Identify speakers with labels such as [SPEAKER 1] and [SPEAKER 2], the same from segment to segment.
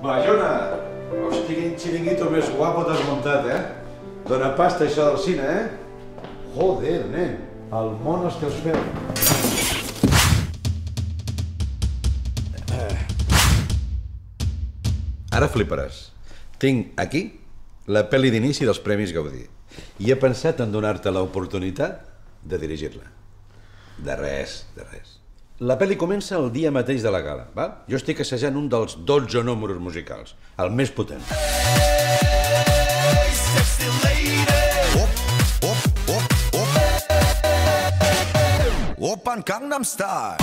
[SPEAKER 1] Bayona! Hosti, quin xiringuito més guapo t'has muntat, Dóna pasta això del cine, Joder, nen. El món els teus peus. Ara fliparàs. Tinc aquí la pel·li d'inici dels Premis Gaudí i he pensat en donar-te l'oportunitat de dirigir-la. De res, de res. La pel·li comença el dia mateix de la gala, val? Jo estic assajant un dels 12 números musicals, el més potent.
[SPEAKER 2] Open Gangnam Style.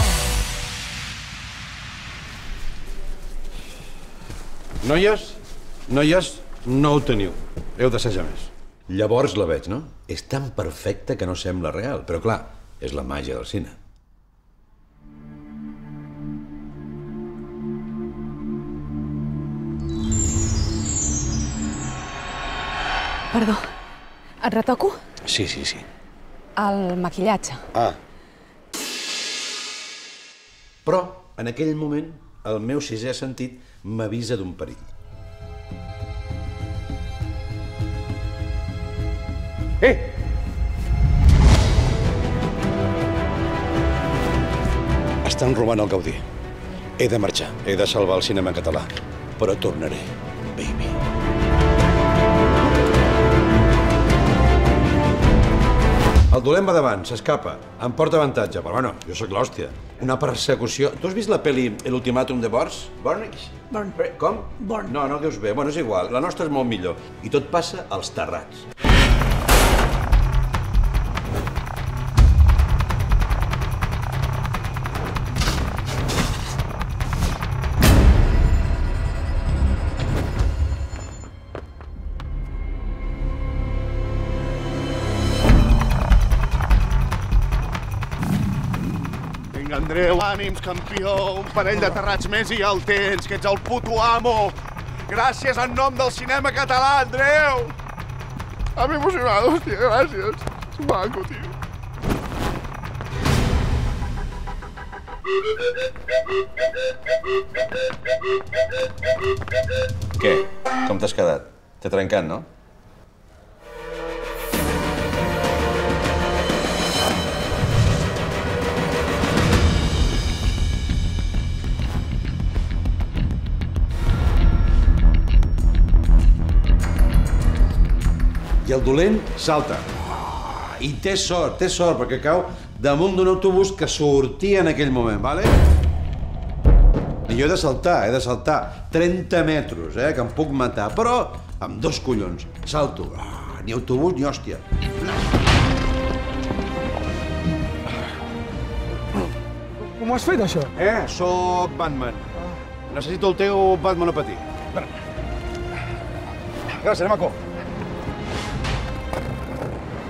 [SPEAKER 1] Noies, no ho teniu. Heu d'assajar més. Llavors la veig, no? És tan perfecta que no sembla real, però clar, és la màgia del cine.
[SPEAKER 3] Perdó, et retoco?
[SPEAKER 1] Sí.
[SPEAKER 3] El maquillatge.
[SPEAKER 1] Però, en aquell moment, el meu sisè sentit m'avisa d'un perill. Estan robant el Gaudí. He de marxar, he de salvar el cinema en català. Però tornaré, baby. El dolent va davant, s'escapa, em porta avantatge, però bueno, jo sóc l'hòstia. Una persecució... Tu has vist la pel·li L'Ultimàtum de Born? Born? Com?
[SPEAKER 3] Born.
[SPEAKER 1] No dius bé. Bueno, és igual, la nostra és molt millor. I tot passa als terrats.
[SPEAKER 4] Andreu, ànims, campió, un parell de terrats més i ja el tens, que ets el puto amo. Gràcies en nom del cinema català, Andreu! M'ha emocionat, hòstia, gràcies. És maco, tio.
[SPEAKER 1] Què? Com t'has quedat? T'he trencat, no? I el dolent salta. I té sort, perquè cau damunt d'un autobús que sortia en aquell moment, vale? I jo he de saltar 30 metres, que em puc matar, però amb 2 collons. Salto. Ni autobús ni hòstia.
[SPEAKER 5] Com ho has fet, això?
[SPEAKER 1] Soc Batman. Necessito el teu Batman a patir. Gràcies, maco.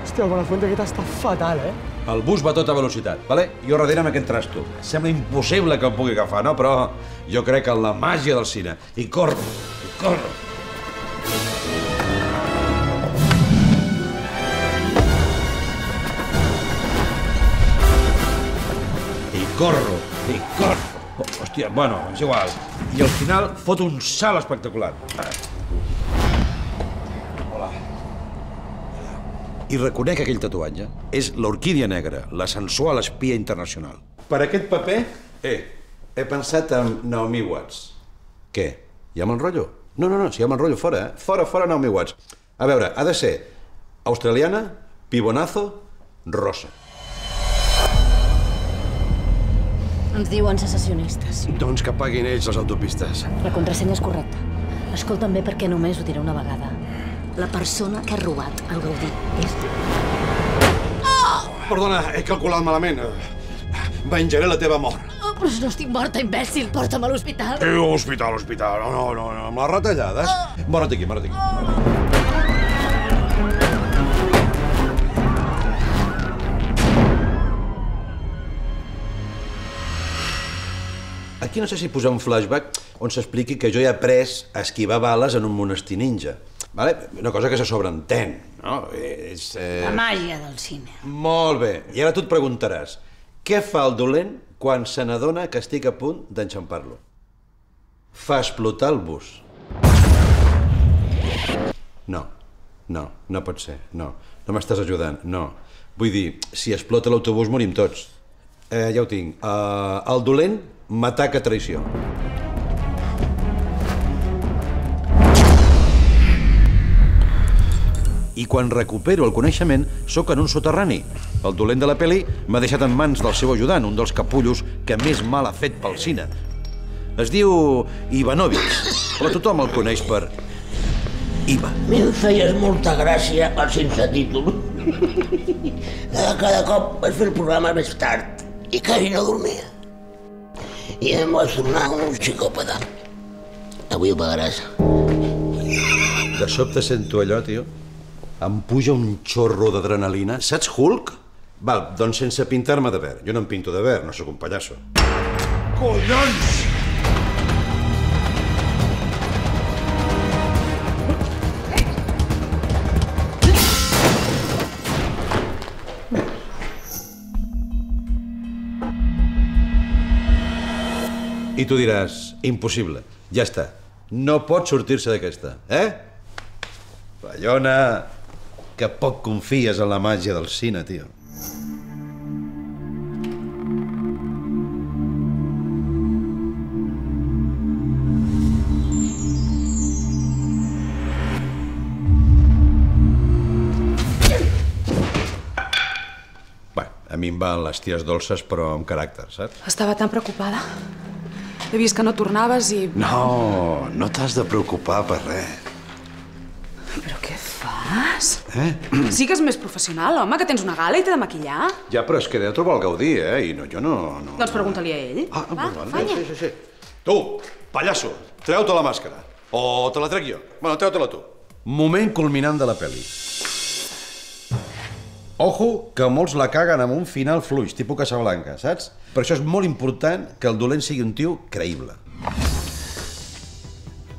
[SPEAKER 5] Hòstia, el Buenafuente aquest està fatal,
[SPEAKER 1] El bus va a tota velocitat, vale? Jo darrere amb aquest trasto. Sembla impossible que el pugui agafar, no? Però jo crec en la màgia del cine. I corro. I corro. Hòstia, bueno, és igual. I al final fot un salt espectacular. I reconec aquell tatuatge. És l'orquídia negra, la sensual espia internacional. Per aquest paper, he pensat en Naomi Watts. Què? Ja m'enrotllo? No, si ja m'enrotllo fora, Fora Naomi Watts. A veure, ha de ser australiana, pibonazo, rosa.
[SPEAKER 6] Ens diuen secessionistes.
[SPEAKER 1] Doncs que paguin ells les autopistes.
[SPEAKER 6] La contrasenya és correcta. Escolta'm bé perquè només ho diré una vegada. La persona que ha robat el Gaudí és...
[SPEAKER 1] Perdona, he calculat malament. Venjaré la teva mort.
[SPEAKER 6] Però si no estic morta, imbècil! Porta'm a l'hospital!
[SPEAKER 1] Hospital. No, amb les retallades. Mora't aquí. Aquí no sé si posar un flashback on s'expliqui que jo he après a esquivar bales en un monestir ninja. Una cosa que se sobreentén, no?
[SPEAKER 6] La màgia del cine.
[SPEAKER 1] Molt bé. I ara tu et preguntaràs, què fa el dolent quan se n'adona que estic a punt d'enxampar-lo? fa explotar el bus. No pot ser, no m'estàs ajudant, no. Vull dir, si explota l'autobús morim tots. Ja ho tinc, el dolent m'ataca a traïció. I quan recupero el coneixement, sóc en un soterrani. El dolent de la pel·li m'ha deixat en mans del seu ajudant, un dels capullos que més mal ha fet pel cine. Es diu Ivanovich, però tothom el coneix per Iva.
[SPEAKER 2] A mi em feies molta gràcia el sense títol. Cada cop vaig fer el programa més tard i quasi no dormia. I em vaig tornar un psicòpata. Avui ho pagaràs.
[SPEAKER 1] De sobte sento allò, tio. Em puja un xorro d'adrenalina. Saps Hulk? Val, doncs sense pintar-me de verd. Jo no em pinto de verd, no sóc un pallasso. Collons! I tu diràs, impossible, ja està. No pot sortir-se d'aquesta, Ballona, que poc confies en la màgia del cine, tio. Bé, a mi em van les ties dolces, però amb caràcter, saps?
[SPEAKER 3] Estava tan preocupada. He vist que no tornaves i...
[SPEAKER 1] No t'has de preocupar per res.
[SPEAKER 3] Però què fas? Sigues més professional, home, que tens una gala i t'he de maquillar.
[SPEAKER 1] Ja, però és que he de trobar el Gaudí, I jo no...
[SPEAKER 3] Doncs pregunta-li a ell. Va, falla.
[SPEAKER 1] Sí. Tu, pallasso, treu-te la màscara. O te la trec jo. Bueno, treu-te-la tu. Moment culminant de la pel·li. Ojo, que molts la caguen amb un final fluix, tipus Casablanca, saps? Per això és molt important que el dolent sigui un tio creïble.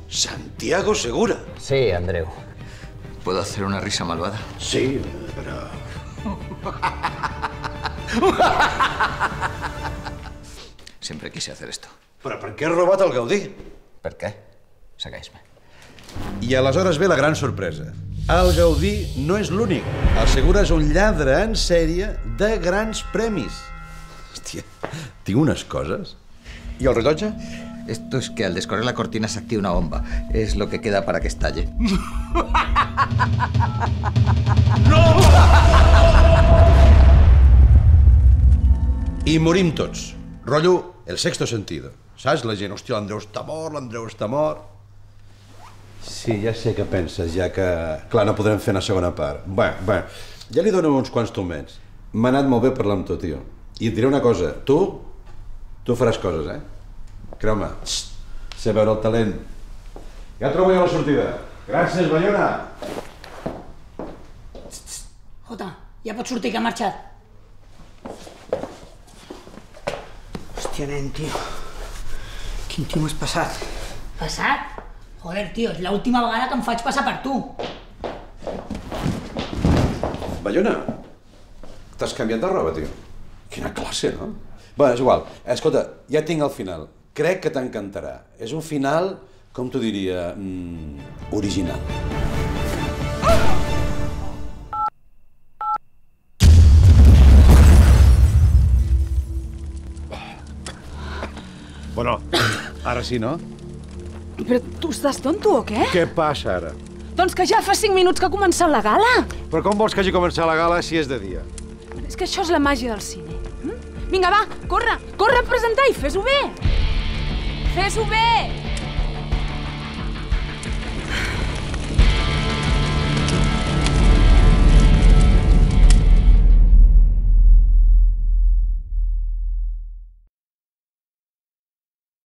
[SPEAKER 1] Santiago Segura.
[SPEAKER 7] Sí, Andreu. ¿Puedo hacer una risa malvada?
[SPEAKER 1] Sí, però...
[SPEAKER 7] Siempre quise hacer esto.
[SPEAKER 1] Però per què has robat el Gaudí?
[SPEAKER 7] ¿Por qué? Segueix-me.
[SPEAKER 1] I aleshores ve la gran sorpresa. El Gaudí no és l'únic. El Segura és un lladre en sèrie de grans premis. Hòstia, tinc unes coses. I el rellotge?
[SPEAKER 7] Esto es que al descorrer la cortina se activa una bomba. Es lo que queda para que estalle.
[SPEAKER 1] No! I morim tots. Rotllo, el sexto sentido. Saps? La gent, hòstia, l'Andreu està mort. Sí, ja sé què penses, ja que... Clar, no podrem fer una segona part. Bé, ja li dono uns quants tomets. M'ha anat molt bé parlar amb tu, tio. I et diré una cosa, tu faràs coses, Creu-me, sé veure el talent. Ja trobo jo la sortida. Gràcies, Ballona.
[SPEAKER 6] Jota, ja pots sortir, que ha marxat.
[SPEAKER 2] Hòstia, nen, tio. Quin tio m'has passat?
[SPEAKER 6] Passat? Joder, tio, és l'última vegada que em faig passar per tu.
[SPEAKER 1] Ballona, t'has canviat de roba, tio. Quina classe, no? Bé, és igual. Escolta, ja tinc el final. Crec que t'encantarà. És un final, com t'ho diria, original. Bueno, ara sí, no?
[SPEAKER 3] Però tu estàs tonto o què?
[SPEAKER 1] Què passa ara?
[SPEAKER 3] Doncs que ja fa 5 minuts que ha començat la gala.
[SPEAKER 1] Però com vols que hagi començat la gala si és de dia?
[SPEAKER 3] És que això és la màgia del cine. Vinga, va, corre a presentar i fes-ho bé! Fes-ho bé!